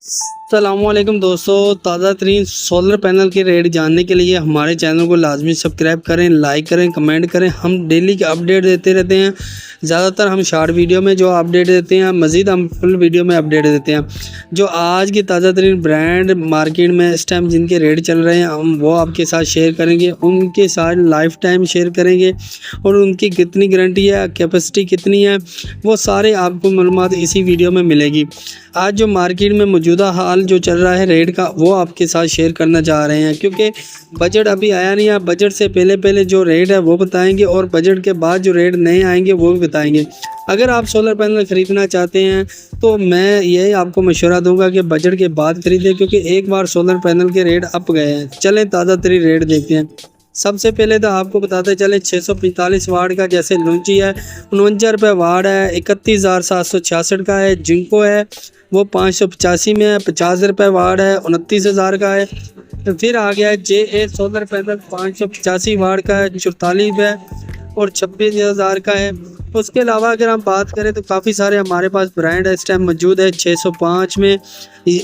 अस्सलामुअलैकुम दोस्तों, ताज़ा तरीन सोलर पैनल के रेट जानने के लिए हमारे चैनल को लाजमी सब्सक्राइब करें, लाइक करें, कमेंट करें। हम डेली के अपडेट देते रहते हैं। ज़्यादातर हम शॉर्ट वीडियो में जो अपडेट देते हैं, मज़ीद हम फुल वीडियो में अपडेट देते हैं। जो आज की ताज़ा तरीन ब्रांड मार्केट में इस टाइम जिनके रेट चल रहे हैं, हम वो आपके साथ शेयर करेंगे। उनके साथ लाइफ टाइम शेयर करेंगे और उनकी कितनी गारंटी है, कैपेसिटी कितनी है, वो सारे आपको मालूमात इसी वीडियो में मिलेगी। आज जो मार्केट में मौजूदा हाल जो चल रहा है रेट का, वो आपके साथ शेयर करना चाह रहे हैं, क्योंकि बजट अभी आया नहीं है। बजट से पहले जो रेट है वो बताएंगे और बजट के बाद जो रेट नए आएंगे वो भी बताएंगे। अगर आप सोलर पैनल ख़रीदना चाहते हैं तो मैं यही आपको मशवरा दूंगा कि बजट के बाद ख़रीदें, क्योंकि एक बार सोलर पैनल के रेट अप गए हैं। चलें ताज़ा तरीन रेट देखते हैं। सबसे पहले तो आपको बताते चले 645 वाट का जैसे लॉन्ची है 49 रुपये वाट है, 31,766 का है। जिंको है वो 585 में है, 50 रुपये वाट है, 29,000 का है। तो फिर आ गया JA सोलर पैनल 585 वाट का है, 44 है और 26,000 का है। उसके अलावा अगर हम बात करें तो काफ़ी सारे हमारे पास ब्रांड इस टाइम मौजूद है 605 में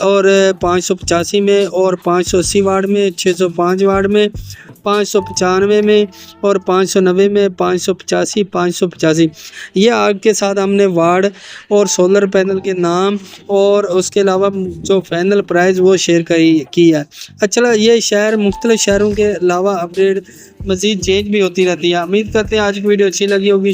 और 585 में और 580 वाट में, 605 वाट में, 595 में और 590 में, 585, 585। ये आग के साथ हमने वाट और सोलर पैनल के नाम और उसके अलावा जो फाइनल प्राइस वो शेयर की है। अच्छा, ये शहर मुख्तलिफ शहरों के अलावा अपडेट मज़ीद चेंज भी होती रहती है। उम्मीद करते हैं आज की वीडियो अच्छी लगी होगी।